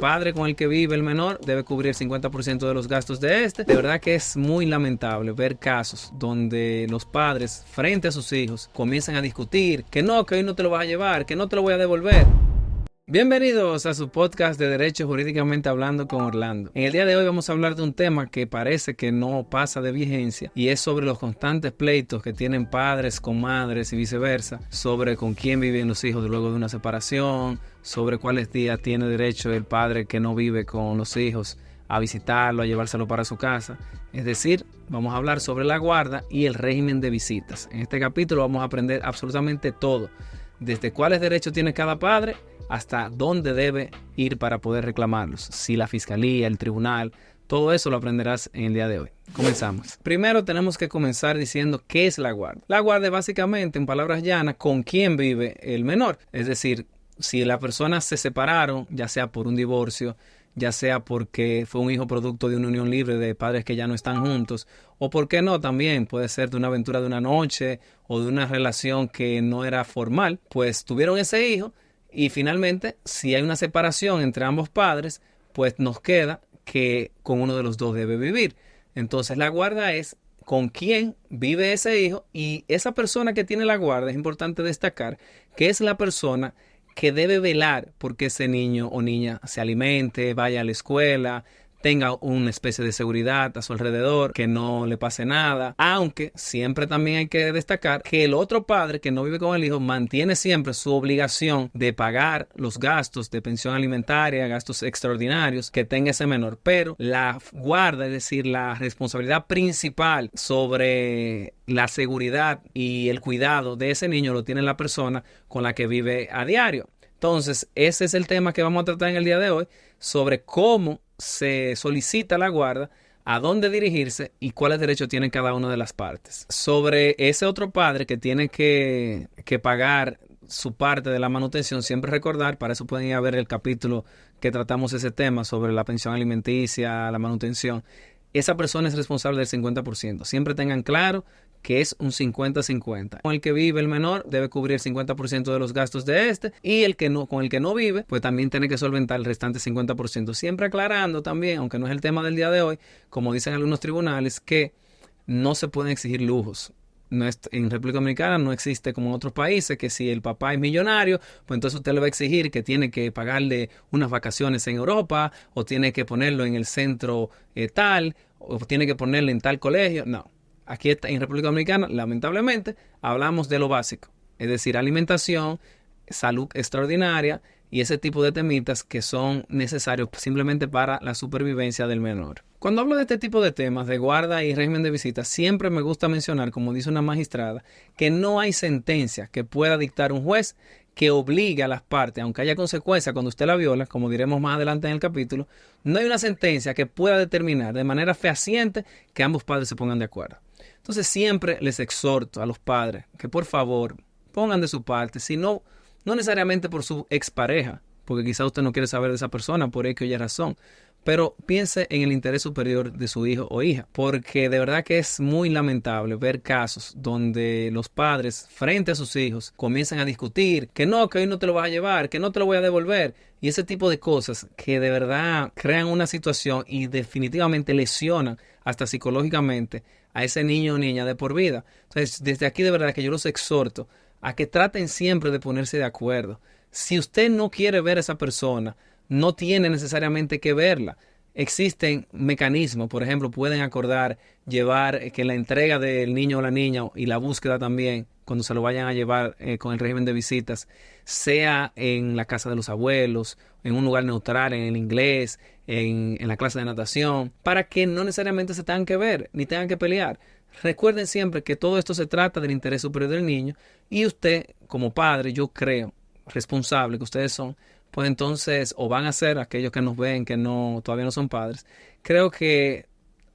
padre con el que vive el menor debe cubrir 50% de los gastos de este. De verdad que es muy lamentable ver casos donde los padres frente a sus hijos comienzan a discutir que hoy no te lo vas a llevar, que no te lo voy a devolver. Bienvenidos a su podcast de Derecho Jurídicamente Hablando con Orlando. En el día de hoy vamos a hablar de un tema que parece que no pasa de vigencia y es sobre los constantes pleitos que tienen padres con madres y viceversa, sobre con quién viven los hijos luego de una separación, sobre cuáles días tiene derecho el padre que no vive con los hijos a visitarlo, a llevárselo para su casa. Es decir, vamos a hablar sobre la guarda y el régimen de visitas. En este capítulo vamos a aprender absolutamente todo, desde cuáles derechos tiene cada padre hasta dónde debe ir para poder reclamarlos. Si la fiscalía, el tribunal, todo eso lo aprenderás en el día de hoy. Comenzamos. Primero tenemos que comenzar diciendo qué es la guarda. La guarda es básicamente, en palabras llanas, con quién vive el menor. Es decir, si las personas se separaron, ya sea por un divorcio, ya sea porque fue un hijo producto de una unión libre de padres que ya no están juntos, o por qué no, también puede ser de una aventura de una noche o de una relación que no era formal, pues tuvieron ese hijo y finalmente, si hay una separación entre ambos padres, pues nos queda que con uno de los dos debe vivir. Entonces la guarda es con quién vive ese hijo, y esa persona que tiene la guarda, es importante destacar que es la persona que debe velar porque ese niño o niña se alimente, vaya a la escuela, tenga una especie de seguridad a su alrededor, que no le pase nada. Aunque siempre también hay que destacar que el otro padre que no vive con el hijo mantiene siempre su obligación de pagar los gastos de pensión alimentaria, gastos extraordinarios que tenga ese menor. Pero la guarda, es decir, la responsabilidad principal sobre la seguridad y el cuidado de ese niño lo tiene la persona con la que vive a diario. Entonces, ese es el tema que vamos a tratar en el día de hoy, sobre cómo se solicita la guarda, a dónde dirigirse y cuáles derechos tiene cada una de las partes. Sobre ese otro padre que tiene que pagar su parte de la manutención, siempre recordar, para eso pueden ir a ver el capítulo que tratamos ese tema sobre la pensión alimenticia, la manutención. Esa persona es responsable del 50%. Siempre tengan claro que es un 50-50. Con el que vive el menor debe cubrir el 50% de los gastos de este, y con el que no vive, pues también tiene que solventar el restante 50%. Siempre aclarando también, aunque no es el tema del día de hoy, como dicen algunos tribunales, que no se pueden exigir lujos. En República Dominicana no existe como en otros países que si el papá es millonario, pues entonces usted le va a exigir que tiene que pagarle unas vacaciones en Europa, o tiene que ponerlo en el centro tal, o tiene que ponerlo en tal colegio. No. Aquí en República Dominicana, lamentablemente, hablamos de lo básico, es decir, alimentación, salud extraordinaria y ese tipo de temitas que son necesarios simplemente para la supervivencia del menor. Cuando hablo de este tipo de temas de guarda y régimen de visita, siempre me gusta mencionar, como dice una magistrada, que no hay sentencia que pueda dictar un juez que obligue a las partes, aunque haya consecuencias cuando usted la viola, como diremos más adelante en el capítulo, no hay una sentencia que pueda determinar de manera fehaciente que ambos padres se pongan de acuerdo. Entonces siempre les exhorto a los padres que por favor pongan de su parte, si no necesariamente por su expareja, porque quizá usted no quiere saber de esa persona por X o Y razón, pero piense en el interés superior de su hijo o hija, porque de verdad que es muy lamentable ver casos donde los padres frente a sus hijos comienzan a discutir que hoy no te lo vas a llevar, que no te lo voy a devolver, y ese tipo de cosas que de verdad crean una situación y definitivamente lesionan hasta psicológicamente a ese niño o niña de por vida. Entonces, desde aquí de verdad que yo los exhorto a que traten siempre de ponerse de acuerdo. Si usted no quiere ver a esa persona, no tiene necesariamente que verla. Existen mecanismos, por ejemplo, pueden acordar llevar que la entrega del niño o la niña y la búsqueda también, cuando se lo vayan a llevar con el régimen de visitas, sea en la casa de los abuelos, en un lugar neutral, en el inglés, en la clase de natación, para que no necesariamente se tengan que ver ni tengan que pelear. Recuerden siempre que todo esto se trata del interés superior del niño, y usted como padre, yo creo, responsable que ustedes son, pues entonces, o van a ser aquellos que nos ven que todavía no son padres, creo que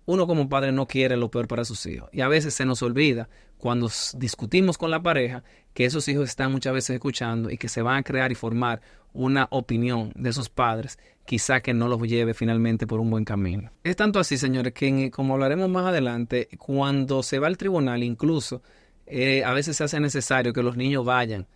uno como padre no quiere lo peor para sus hijos, y a veces se nos olvida cuando discutimos con la pareja que esos hijos están muchas veces escuchando y que se van a crear y formar una opinión de esos padres, quizá que no los lleve finalmente por un buen camino. Es tanto así, señores, que como hablaremos más adelante, cuando se va al tribunal incluso a veces se hace necesario que los niños vayan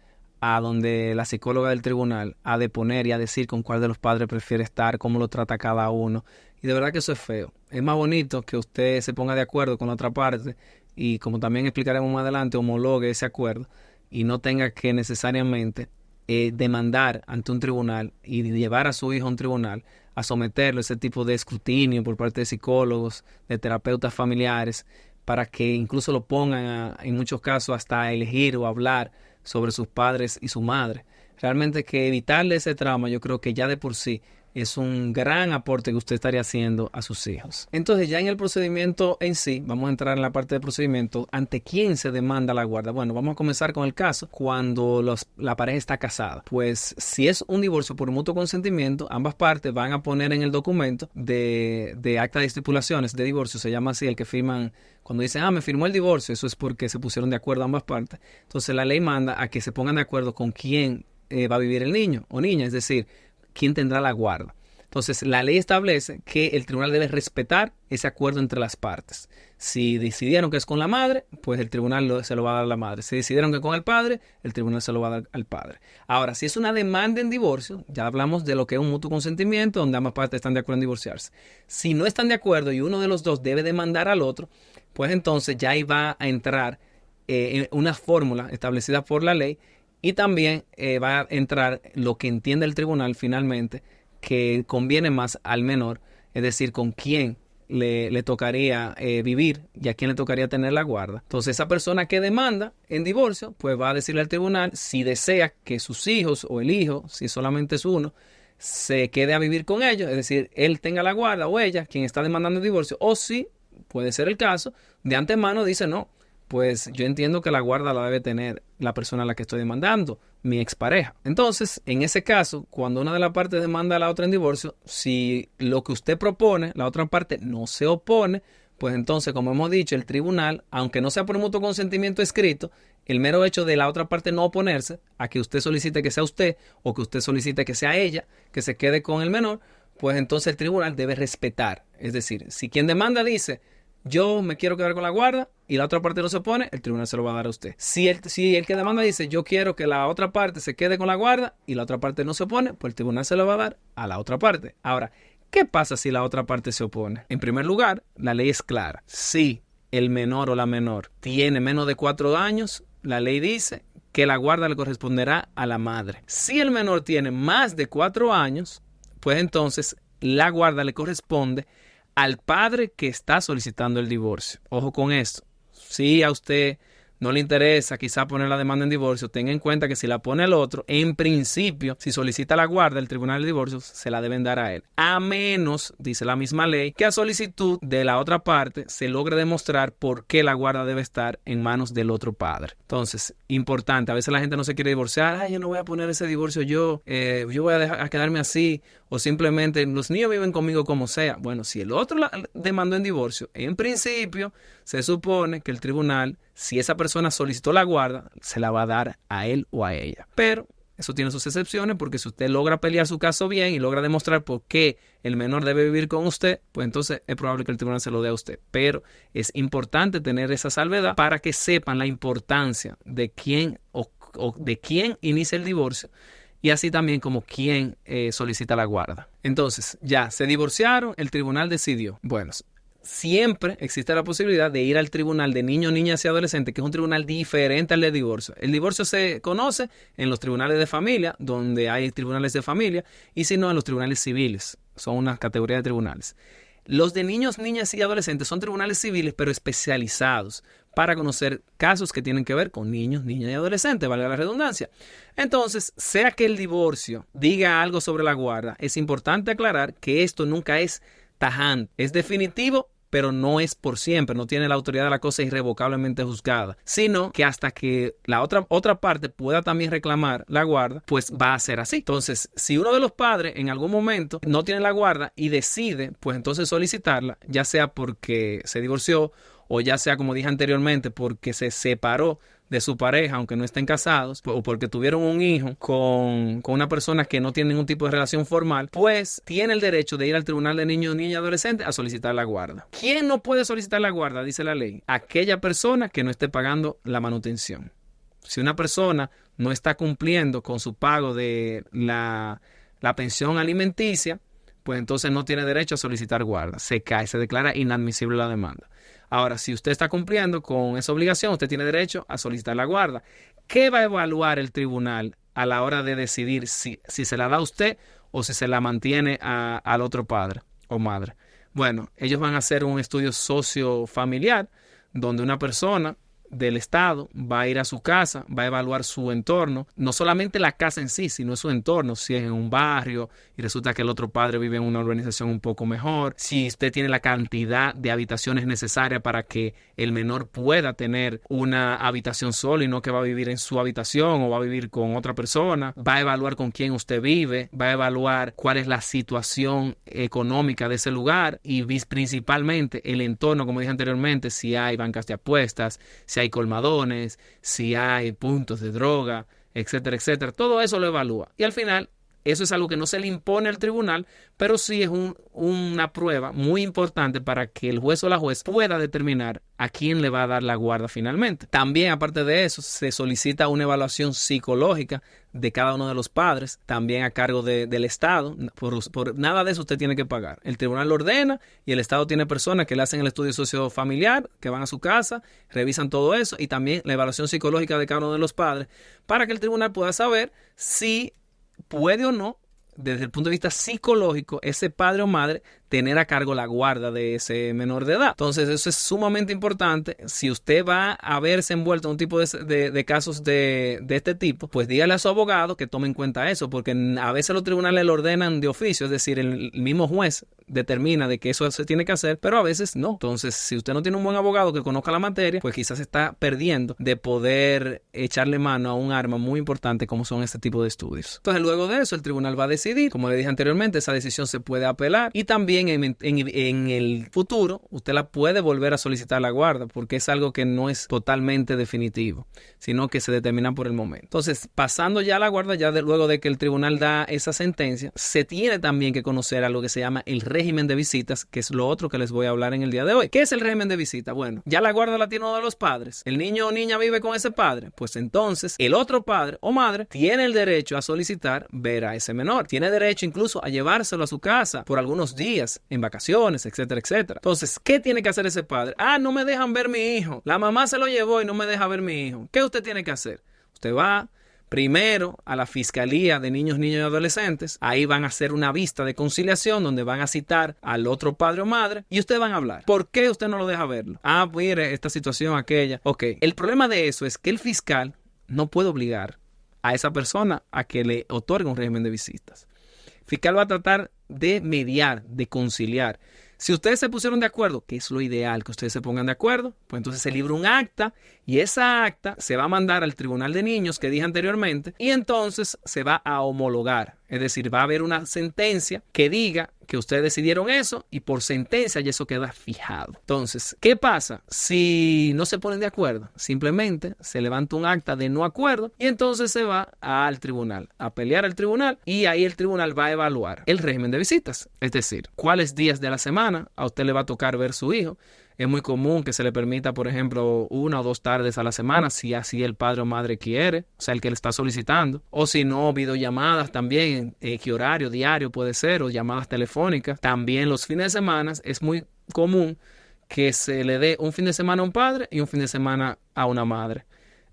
a donde la psicóloga del tribunal a deponer y a decir con cuál de los padres prefiere estar, cómo lo trata cada uno. Y de verdad que eso es feo. Es más bonito que usted se ponga de acuerdo con la otra parte y, como también explicaremos más adelante, homologue ese acuerdo y no tenga que necesariamente demandar ante un tribunal y llevar a su hijo a un tribunal a someterlo a ese tipo de escrutinio por parte de psicólogos, de terapeutas familiares, para que incluso lo pongan en muchos casos hasta a elegir o hablar sobre sus padres y su madre. Realmente que evitarle ese trauma, yo creo que ya de por sí es un gran aporte que usted estaría haciendo a sus hijos. Entonces, ya en el procedimiento en sí, vamos a entrar en la parte de procedimiento. ¿Ante quién se demanda la guarda? Bueno, vamos a comenzar con el caso cuando la pareja está casada. Pues si es un divorcio por mutuo consentimiento, ambas partes van a poner en el documento de acta de estipulaciones de divorcio, se llama así, el que firman cuando dicen, me firmó el divorcio. Eso es porque se pusieron de acuerdo ambas partes. Entonces la ley manda a que se pongan de acuerdo con quién va a vivir el niño o niña, es decir, quién tendrá la guarda. Entonces, la ley establece que el tribunal debe respetar ese acuerdo entre las partes. Si decidieron que es con la madre, pues el tribunal se lo va a dar a la madre. Si decidieron que con el padre, el tribunal se lo va a dar al padre. Ahora, si es una demanda en divorcio, ya hablamos de lo que es un mutuo consentimiento, donde ambas partes están de acuerdo en divorciarse. Si no están de acuerdo y uno de los dos debe demandar al otro, pues entonces ya ahí va a entrar una fórmula establecida por la ley. Y también va a entrar lo que entiende el tribunal finalmente que conviene más al menor, es decir, con quién le tocaría vivir y a quién le tocaría tener la guarda. Entonces esa persona que demanda en divorcio, pues va a decirle al tribunal si desea que sus hijos o el hijo, si solamente es uno, se quede a vivir con ellos, es decir, él tenga la guarda o ella, quien está demandando el divorcio, o si puede ser el caso, de antemano dice no. Pues yo entiendo que la guarda la debe tener la persona a la que estoy demandando, mi expareja. Entonces, en ese caso, cuando una de las partes demanda a la otra en divorcio, si lo que usted propone, la otra parte no se opone, pues entonces, como hemos dicho, el tribunal, aunque no sea por mutuo consentimiento escrito, el mero hecho de la otra parte no oponerse a que usted solicite que sea usted o que usted solicite que sea ella, que se quede con el menor, pues entonces el tribunal debe respetar. Es decir, si quien demanda dice, yo me quiero quedar con la guarda y la otra parte no se opone, el tribunal se lo va a dar a usted. Si el que demanda dice, yo quiero que la otra parte se quede con la guarda y la otra parte no se opone, pues el tribunal se lo va a dar a la otra parte. Ahora, ¿qué pasa si la otra parte se opone? En primer lugar, la ley es clara. Si el menor o la menor tiene menos de 4 años, la ley dice que la guarda le corresponderá a la madre. Si el menor tiene más de 4 años, pues entonces la guarda le corresponde al padre que está solicitando el divorcio. Ojo con esto. Si a usted no le interesa quizá poner la demanda en divorcio, tenga en cuenta que si la pone el otro, en principio, si solicita la guarda, el tribunal de divorcio se la deben dar a él. A menos, dice la misma ley, que a solicitud de la otra parte se logre demostrar por qué la guarda debe estar en manos del otro padre. Entonces, importante, a veces la gente no se quiere divorciar, yo no voy a poner ese divorcio yo voy a quedarme así, o simplemente los niños viven conmigo como sea. Bueno, si el otro la demandó en divorcio, en principio se supone que el tribunal, si esa persona solicitó la guarda, se la va a dar a él o a ella. Pero eso tiene sus excepciones, porque si usted logra pelear su caso bien y logra demostrar por qué el menor debe vivir con usted, pues entonces es probable que el tribunal se lo dé a usted. Pero es importante tener esa salvedad para que sepan la importancia de quién o de quién inicia el divorcio y así también como quién solicita la guarda. Entonces, ya se divorciaron, el tribunal decidió. Bueno, siempre existe la posibilidad de ir al tribunal de niños, niñas y adolescentes, que es un tribunal diferente al de divorcio. El divorcio se conoce en los tribunales de familia, donde hay tribunales de familia, y si no, en los tribunales civiles. Son una categoría de tribunales. Los de niños, niñas y adolescentes son tribunales civiles, pero especializados para conocer casos que tienen que ver con niños, niñas y adolescentes, valga la redundancia. Entonces, sea que el divorcio diga algo sobre la guarda, es importante aclarar que esto nunca es tajante. Es definitivo, pero no es por siempre. No tiene la autoridad de la cosa irrevocablemente juzgada, sino que hasta que la otra parte pueda también reclamar la guarda, pues va a ser así. Entonces, si uno de los padres en algún momento no tiene la guarda y decide, pues entonces solicitarla, ya sea porque se divorció o ya sea, como dije anteriormente, porque se separó de su pareja, aunque no estén casados, o porque tuvieron un hijo con una persona que no tiene ningún tipo de relación formal, pues tiene el derecho de ir al tribunal de niños, niñas y adolescentes a solicitar la guarda. ¿Quién no puede solicitar la guarda? Dice la ley. Aquella persona que no esté pagando la manutención. Si una persona no está cumpliendo con su pago de la pensión alimenticia, pues entonces no tiene derecho a solicitar guarda. Se cae, se declara inadmisible la demanda. Ahora, si usted está cumpliendo con esa obligación, usted tiene derecho a solicitar la guarda. ¿Qué va a evaluar el tribunal a la hora de decidir si se la da a usted o si se la mantiene al otro padre o madre? Bueno, ellos van a hacer un estudio sociofamiliar donde una persona del Estado va a ir a su casa, va a evaluar su entorno, no solamente la casa en sí, sino su entorno, si es en un barrio y resulta que el otro padre vive en una urbanización un poco mejor, si usted tiene la cantidad de habitaciones necesarias para que el menor pueda tener una habitación solo y no que va a vivir en su habitación o va a vivir con otra persona, va a evaluar con quién usted vive, va a evaluar cuál es la situación económica de ese lugar y principalmente el entorno, como dije anteriormente, si hay bancas de apuestas, si hay colmadones, si hay puntos de droga, etcétera, etcétera. Todo eso lo evalúa. Y al final, eso es algo que no se le impone al tribunal, pero sí es una prueba muy importante para que el juez o la juez pueda determinar a quién le va a dar la guarda finalmente. También, aparte de eso, se solicita una evaluación psicológica de cada uno de los padres, también a cargo del Estado. Por nada de eso usted tiene que pagar. El tribunal lo ordena y el Estado tiene personas que le hacen el estudio sociofamiliar, que van a su casa, revisan todo eso y también la evaluación psicológica de cada uno de los padres para que el tribunal pueda saber si puede o no, desde el punto de vista psicológico, ese padre o madre tener a cargo la guarda de ese menor de edad. Entonces, eso es sumamente importante. Si usted va a verse envuelto en un tipo de casos de este tipo, pues dígale a su abogado que tome en cuenta eso, porque a veces los tribunales le ordenan de oficio, es decir, el mismo juez determina de que eso se tiene que hacer, pero a veces no. Entonces, si usted no tiene un buen abogado que conozca la materia, pues quizás está perdiendo de poder echarle mano a un arma muy importante como son este tipo de estudios. Entonces, luego de eso, el tribunal va a decidir. Como le dije anteriormente, esa decisión se puede apelar y también en el futuro usted la puede volver a solicitar la guarda porque es algo que no es totalmente definitivo, sino que se determina por el momento. Entonces, pasando ya a la guarda, luego de que el tribunal da esa sentencia, se tiene también que conocer algo que se llama el régimen de visitas, que es lo otro que les voy a hablar en el día de hoy. ¿Qué es el régimen de visita? Bueno, ya la guarda la tiene uno de los padres. El niño o niña vive con ese padre. Pues entonces, el otro padre o madre tiene el derecho a solicitar ver a ese menor. Tiene derecho incluso a llevárselo a su casa por algunos días, en vacaciones, etcétera, etcétera. Entonces, ¿qué tiene que hacer ese padre? No me dejan ver mi hijo. La mamá se lo llevó y no me deja ver mi hijo. ¿Qué usted tiene que hacer? Usted va primero a la Fiscalía de Niños, Niñas y Adolescentes. Ahí van a hacer una vista de conciliación donde van a citar al otro padre o madre y ustedes van a hablar. ¿Por qué usted no lo deja verlo? Mire, esta situación, aquella. Ok, el problema de eso es que el fiscal no puede obligar a esa persona a que le otorgue un régimen de visitas. El fiscal va a tratar de mediar, de conciliar. Si ustedes se pusieron de acuerdo, que es lo ideal que ustedes se pongan de acuerdo, pues entonces se libra un acta y esa acta se va a mandar al Tribunal de Niños que dije anteriormente y entonces se va a homologar. Es decir, va a haber una sentencia que diga que ustedes decidieron eso y por sentencia ya eso queda fijado. Entonces, ¿qué pasa? Si no se ponen de acuerdo, simplemente se levanta un acta de no acuerdo y entonces se va al tribunal, a pelear al tribunal y ahí el tribunal va a evaluar el régimen de visitas. Es decir, cuáles días de la semana a usted le va a tocar ver su hijo. Es muy común que se le permita, por ejemplo, 1 o 2 tardes a la semana, si así el padre o madre quiere, o sea, el que le está solicitando. O si no, videollamadas también, qué horario diario puede ser, o llamadas telefónicas. También los fines de semana es muy común que se le dé un fin de semana a un padre y un fin de semana a una madre.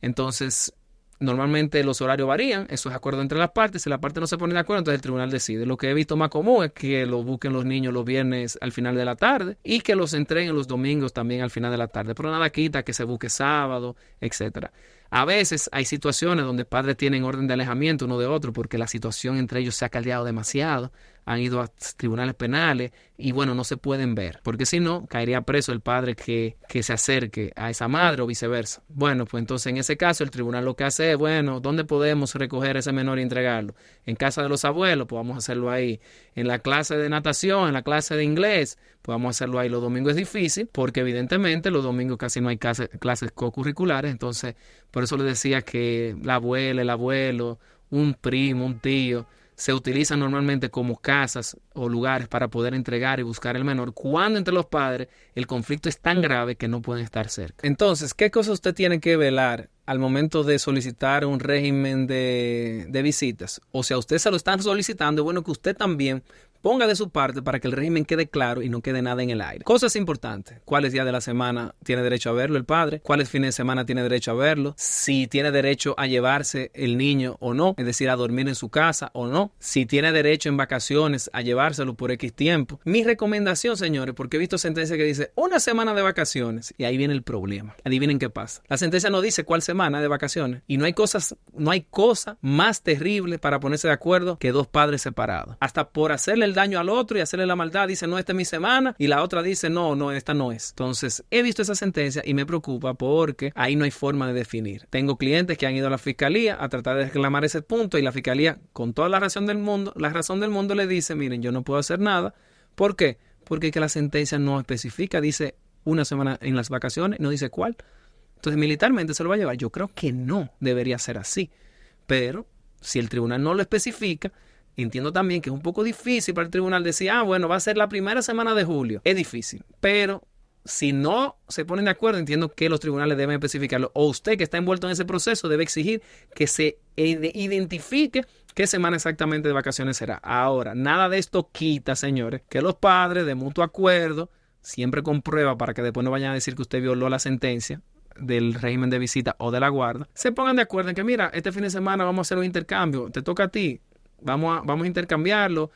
Entonces, normalmente los horarios varían, eso es acuerdo entre las partes. Si la parte no se pone de acuerdo, entonces el tribunal decide. Lo que he visto más común es que lo busquen los niños los viernes al final de la tarde y que los entreguen los domingos también al final de la tarde. Pero nada quita que se busque sábado, etcétera. A veces hay situaciones donde padres tienen orden de alejamiento uno de otro porque la situación entre ellos se ha caldeado demasiado, han ido a tribunales penales y bueno, no se pueden ver, porque si no, caería preso el padre que se acerque a esa madre o viceversa. Bueno, pues entonces en ese caso el tribunal lo que hace es, bueno, ¿dónde podemos recoger a ese menor y entregarlo? En casa de los abuelos, pues vamos a hacerlo ahí. En la clase de natación, en la clase de inglés, pues vamos a hacerlo ahí. Los domingos es difícil porque evidentemente los domingos casi no hay clases co-curriculares, entonces por eso les decía que la abuela, el abuelo, un primo, un tío, se utilizan normalmente como casas o lugares para poder entregar y buscar el menor, cuando entre los padres el conflicto es tan grave que no pueden estar cerca. Entonces, ¿qué cosas usted tiene que velar al momento de solicitar un régimen de visitas? O sea, usted se lo están solicitando, es bueno que usted también ponga de su parte para que el régimen quede claro y no quede nada en el aire. Cosas importantes: ¿cuáles días de la semana tiene derecho a verlo el padre? ¿Cuáles fines de semana tiene derecho a verlo? Si tiene derecho a llevarse el niño o no, es decir, a dormir en su casa o no. Si tiene derecho en vacaciones a llevárselo por X tiempo. Mi recomendación, señores, porque he visto sentencias que dice 1 semana de vacaciones, y ahí viene el problema. Adivinen qué pasa. La sentencia no dice cuál semana de vacaciones, y no hay cosa más terrible para ponerse de acuerdo que 2 padres separados. Hasta por hacerle el daño al otro y hacerle la maldad, dice no, esta es mi semana, y la otra dice no, esta no es. Entonces he visto esa sentencia y me preocupa porque ahí no hay forma de definir. Tengo clientes que han ido a la fiscalía a tratar de reclamar ese punto, y la fiscalía, con toda la razón del mundo le dice: miren, yo no puedo hacer nada. ¿Por qué? Porque que la sentencia no especifica, dice 1 semana en las vacaciones, no dice cuál. Entonces militarmente se lo va a llevar. Yo creo que no debería ser así, pero si el tribunal no lo especifica, entiendo también que es un poco difícil para el tribunal decir, bueno, va a ser la primera semana de julio. Es difícil, pero si no se ponen de acuerdo, entiendo que los tribunales deben especificarlo. O usted, que está envuelto en ese proceso, debe exigir que se identifique qué semana exactamente de vacaciones será. Ahora, nada de esto quita, señores, que los padres, de mutuo acuerdo, siempre con prueba, para que después no vayan a decir que usted violó la sentencia del régimen de visita o de la guarda, se pongan de acuerdo en que, mira, este fin de semana vamos a hacer un intercambio, te toca a ti, vamos a intercambiarlo,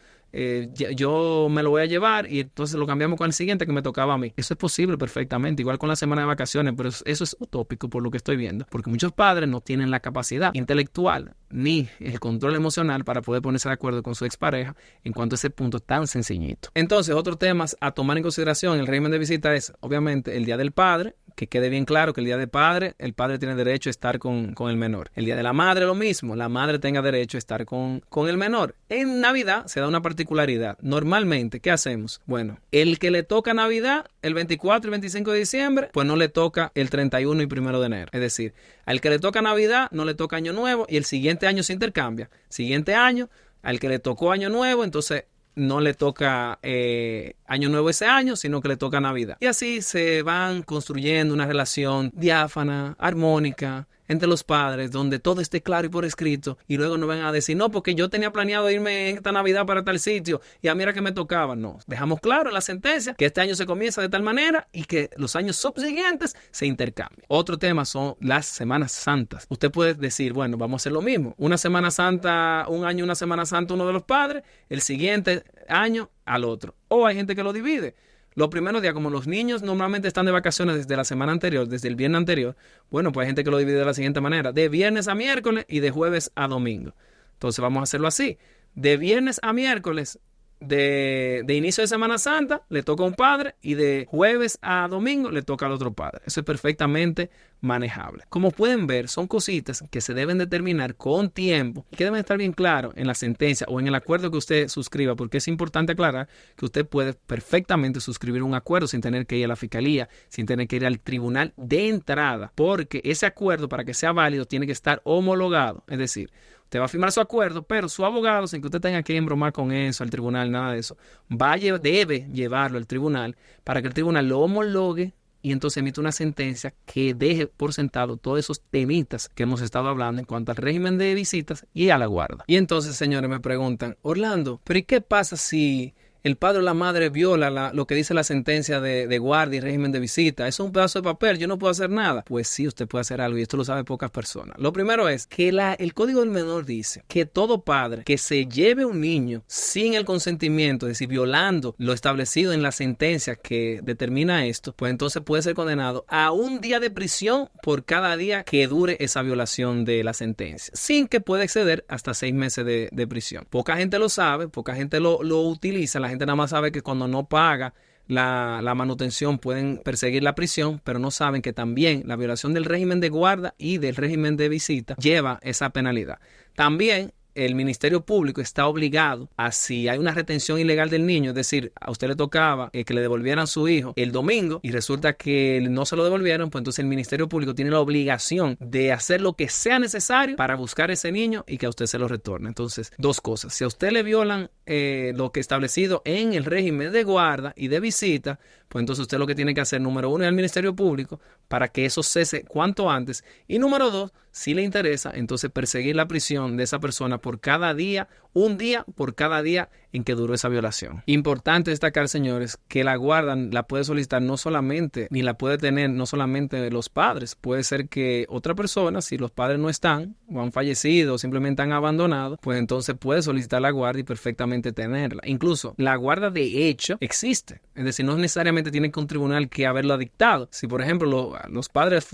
yo me lo voy a llevar y entonces lo cambiamos con el siguiente que me tocaba a mí. Eso es posible perfectamente, igual con la semana de vacaciones, pero eso es utópico por lo que estoy viendo, porque muchos padres no tienen la capacidad intelectual ni el control emocional para poder ponerse de acuerdo con su expareja en cuanto a ese punto tan sencillito. Entonces, otros temas a tomar en consideración en el régimen de visita es, obviamente, el día del padre. Que quede bien claro que el día del padre, el padre tiene derecho a estar con el menor. El día de la madre, lo mismo, la madre tenga derecho a estar con el menor. En Navidad se da una particularidad. Normalmente, ¿qué hacemos? Bueno, el que le toca Navidad, el 24 y 25 de diciembre, pues no le toca el 31 y 1 de enero. Es decir, al que le toca Navidad, no le toca Año Nuevo, y el siguiente año se intercambia. Siguiente año, al que le tocó Año Nuevo, entonces no le toca Año Nuevo ese año, sino que le toca Navidad. Y así se van construyendo una relación diáfana, armónica entre los padres, donde todo esté claro y por escrito, y luego no van a decir, no, porque yo tenía planeado irme en esta Navidad para tal sitio, y a mira que me tocaba. No, dejamos claro en la sentencia que este año se comienza de tal manera y que los años subsiguientes se intercambian. Otro tema son las Semanas Santas. Usted puede decir, bueno, vamos a hacer lo mismo. Una Semana Santa, un año, una Semana Santa uno de los padres, el siguiente año al otro. O hay gente que lo divide. Los primeros días, como los niños normalmente están de vacaciones desde la semana anterior, desde el viernes anterior, bueno, pues hay gente que lo divide de la siguiente manera: de viernes a miércoles y de jueves a domingo. Entonces vamos a hacerlo así: de viernes a miércoles, de inicio de Semana Santa, le toca a un padre, y de jueves a domingo le toca al otro padre. Eso es perfectamente manejable. Como pueden ver, son cositas que se deben determinar con tiempo y que deben estar bien claro en la sentencia o en el acuerdo que usted suscriba, porque es importante aclarar que usted puede perfectamente suscribir un acuerdo sin tener que ir a la fiscalía, sin tener que ir al tribunal de entrada, porque ese acuerdo, para que sea válido, tiene que estar homologado. Es decir, usted va a firmar su acuerdo, pero su abogado, sin que usted tenga que embromar con eso al tribunal, nada de eso, debe llevarlo al tribunal para que el tribunal lo homologue y entonces emite una sentencia que deje por sentado todos esos temitas que hemos estado hablando en cuanto al régimen de visitas y a la guarda. Y entonces, señores, me preguntan, Orlando, ¿pero y qué pasa si el padre o la madre viola lo que dice la sentencia de guardia y régimen de visita? Eso es un pedazo de papel, yo no puedo hacer nada. Pues sí, usted puede hacer algo, y esto lo saben pocas personas. Lo primero es que el Código del Menor dice que todo padre que se lleve un niño sin el consentimiento, es decir, violando lo establecido en la sentencia que determina esto, pues entonces puede ser condenado a 1 día de prisión por cada día que dure esa violación de la sentencia, sin que pueda exceder hasta 6 meses de prisión. Poca gente lo sabe, poca gente lo utiliza. La gente nada más sabe que cuando no paga la manutención pueden perseguir la prisión, pero no saben que también la violación del régimen de guarda y del régimen de visita lleva esa penalidad. También el Ministerio Público está obligado a, si hay una retención ilegal del niño, es decir, a usted le tocaba que le devolvieran su hijo el domingo y resulta que no se lo devolvieron, pues entonces el Ministerio Público tiene la obligación de hacer lo que sea necesario para buscar ese niño y que a usted se lo retorne. Entonces, dos cosas. Si a usted le violan lo que establecido en el régimen de guarda y de visita, pues entonces usted lo que tiene que hacer, número uno, es al Ministerio Público para que eso cese cuanto antes. Y número dos, si le interesa, entonces perseguir la prisión de esa persona por cada día, un día por cada día en que duró esa violación. Importante destacar, señores, que la guarda la puede solicitar no solamente, ni la puede tener no solamente los padres. Puede ser que otra persona, si los padres no están, o han fallecido, o simplemente han abandonado, pues entonces puede solicitar la guarda y perfectamente tenerla. Incluso la guarda de hecho existe. Es decir, no necesariamente tiene que un tribunal que haberlo dictado. Si, por ejemplo, los padres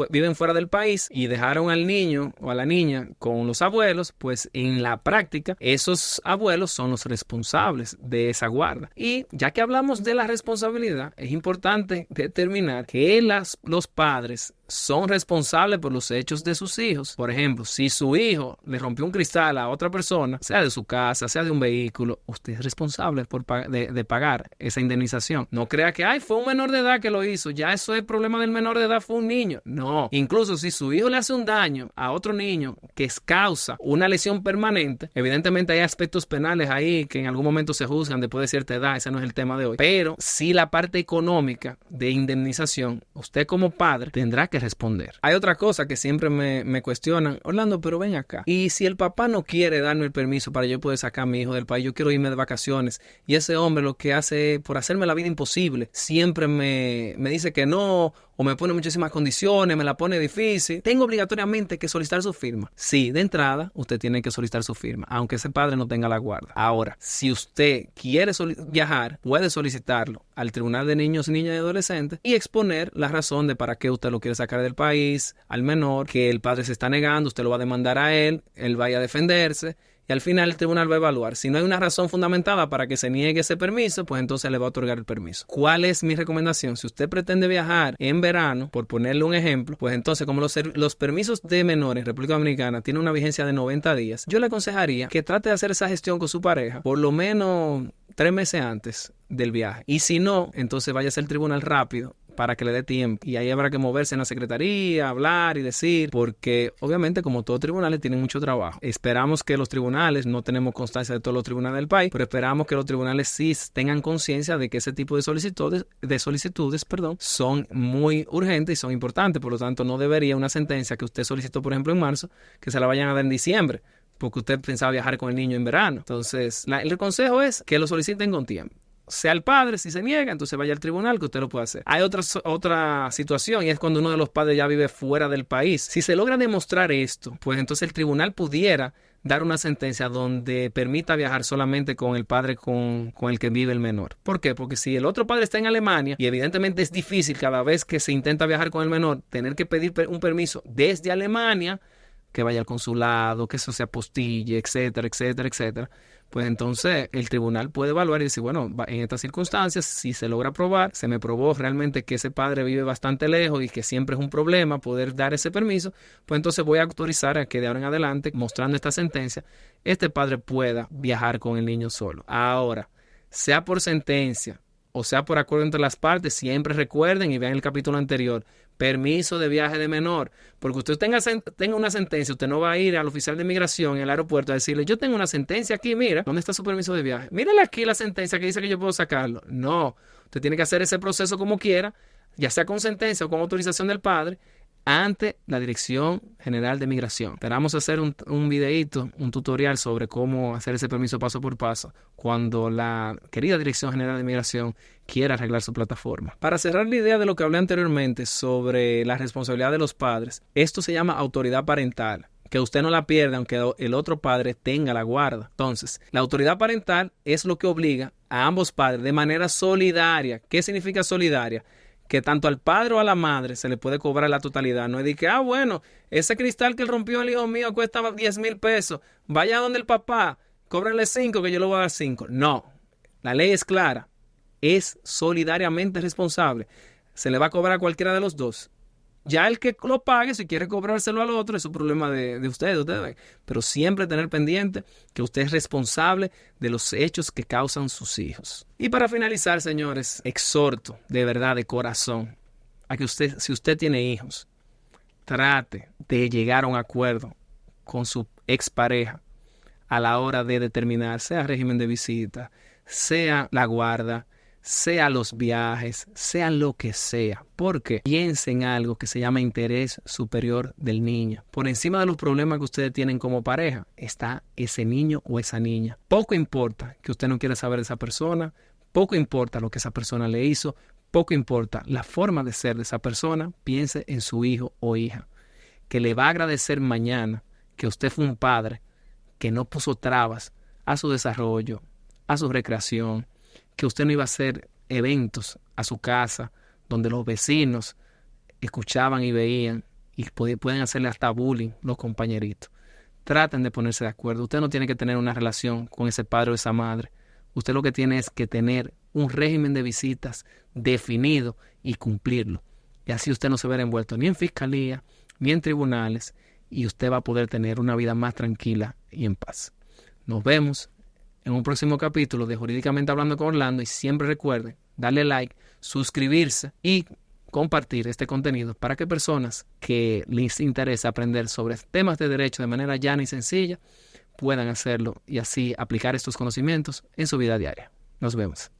viven fuera del país y dejaron al niño o a la niña con los abuelos, pues en la práctica esos abuelos son los responsables de esa guarda. Y ya que hablamos de la responsabilidad, es importante determinar que los padres son responsables por los hechos de sus hijos. Por ejemplo, si su hijo le rompió un cristal a otra persona, sea de su casa, sea de un vehículo, usted es responsable de pagar esa indemnización. No crea que fue un menor de edad que lo hizo, ya eso es problema del menor de edad, fue un niño. No, incluso si su hijo le hace un daño a otro niño que causa una lesión permanente, evidentemente hay aspectos penales ahí que en algún momento se juzgan después de cierta edad, ese no es el tema de hoy, pero sí la parte económica de indemnización, usted como padre tendrá que responder. Hay otra cosa que siempre me cuestionan: Orlando, pero ven acá, y si el papá no quiere darme el permiso para yo poder sacar a mi hijo del país, yo quiero irme de vacaciones, y ese hombre lo que hace por hacerme la vida imposible, siempre me dice que no, o me pone muchísimas condiciones, me la pone difícil, tengo obligatoriamente que solicitar su firma. Sí, de entrada usted tiene que solicitar su firma, aunque ese padre no tenga la guarda. Ahora, si usted quiere viajar, puede solicitarlo al Tribunal de Niños, Niñas y Adolescentes y exponer la razón de para qué usted lo quiere sacar del país, al menor, que el padre se está negando, usted lo va a demandar a él vaya a defenderse. Y al final el tribunal va a evaluar. Si no hay una razón fundamentada para que se niegue ese permiso, pues entonces le va a otorgar el permiso. ¿Cuál es mi recomendación? Si usted pretende viajar en verano, por ponerle un ejemplo, pues entonces como los permisos de menores en República Dominicana tienen una vigencia de 90 días, yo le aconsejaría que trate de hacer esa gestión con su pareja por lo menos 3 meses antes del viaje. Y si no, entonces váyase al tribunal rápido para que le dé tiempo. Y ahí habrá que moverse en la secretaría, hablar y decir, porque obviamente como todos tribunales tienen mucho trabajo. Esperamos que los tribunales, no tenemos constancia de todos los tribunales del país, pero esperamos que los tribunales sí tengan conciencia de que ese tipo de solicitudes, son muy urgentes y son importantes. Por lo tanto, no debería una sentencia que usted solicitó, por ejemplo, en marzo, que se la vayan a dar en diciembre, porque usted pensaba viajar con el niño en verano. Entonces, el consejo es que lo soliciten con tiempo. Sea el padre, si se niega, entonces vaya al tribunal que usted lo puede hacer. Hay otra situación, y es cuando uno de los padres ya vive fuera del país. Si se logra demostrar esto, pues entonces el tribunal pudiera dar una sentencia donde permita viajar solamente con el padre con el que vive el menor. ¿Por qué? Porque si el otro padre está en Alemania, y evidentemente es difícil cada vez que se intenta viajar con el menor, tener que pedir un permiso desde Alemania, que vaya al consulado, que eso se apostille, etcétera, etcétera, etcétera, pues entonces el tribunal puede evaluar y decir, bueno, en estas circunstancias, si se logra probar, se me probó realmente que ese padre vive bastante lejos y que siempre es un problema poder dar ese permiso, pues entonces voy a autorizar a que de ahora en adelante, mostrando esta sentencia, este padre pueda viajar con el niño solo. Ahora, sea por sentencia o sea por acuerdo entre las partes, siempre recuerden y vean el capítulo anterior, permiso de viaje de menor, porque usted tenga una sentencia, usted no va a ir al oficial de migración en el aeropuerto a decirle, yo tengo una sentencia aquí, mira, ¿dónde está su permiso de viaje? Mírale aquí la sentencia que dice que yo puedo sacarlo. No, usted tiene que hacer ese proceso como quiera, ya sea con sentencia o con autorización del padre, ante la Dirección General de Migración. Esperamos hacer un videíto, un tutorial sobre cómo hacer ese permiso paso por paso cuando la querida Dirección General de Migración quiera arreglar su plataforma. Para cerrar la idea de lo que hablé anteriormente sobre la responsabilidad de los padres, esto se llama autoridad parental, que usted no la pierda aunque el otro padre tenga la guarda. Entonces, la autoridad parental es lo que obliga a ambos padres de manera solidaria. ¿Qué significa solidaria? Que tanto al padre o a la madre se le puede cobrar la totalidad. No es de que, bueno, ese cristal que rompió el hijo mío cuesta 10,000 pesos. Vaya donde el papá, cóbrenle 5 que yo le voy a dar 5. No, la ley es clara. Es solidariamente responsable. Se le va a cobrar a cualquiera de los dos. Ya el que lo pague, si quiere cobrárselo al otro, es un problema de ustedes. Pero siempre tener pendiente que usted es responsable de los hechos que causan sus hijos. Y para finalizar, señores, exhorto de verdad, de corazón, a que usted, si usted tiene hijos, trate de llegar a un acuerdo con su expareja a la hora de determinar, sea régimen de visita, sea la guarda, sea los viajes, sea lo que sea, porque piense en algo que se llama interés superior del niño. Por encima de los problemas que ustedes tienen como pareja, está ese niño o esa niña. Poco importa que usted no quiera saber de esa persona, poco importa lo que esa persona le hizo, poco importa la forma de ser de esa persona, piense en su hijo o hija, que le va a agradecer mañana que usted fue un padre que no puso trabas a su desarrollo, a su recreación, que usted no iba a hacer eventos a su casa donde los vecinos escuchaban y veían y pueden hacerle hasta bullying los compañeritos. Traten de ponerse de acuerdo. Usted no tiene que tener una relación con ese padre o esa madre. Usted lo que tiene es que tener un régimen de visitas definido y cumplirlo. Y así usted no se verá envuelto ni en fiscalía, ni en tribunales, y usted va a poder tener una vida más tranquila y en paz. Nos vemos en un próximo capítulo de Jurídicamente Hablando con Orlando, y siempre recuerden darle like, suscribirse y compartir este contenido para que personas que les interesa aprender sobre temas de derecho de manera llana y sencilla puedan hacerlo y así aplicar estos conocimientos en su vida diaria. Nos vemos.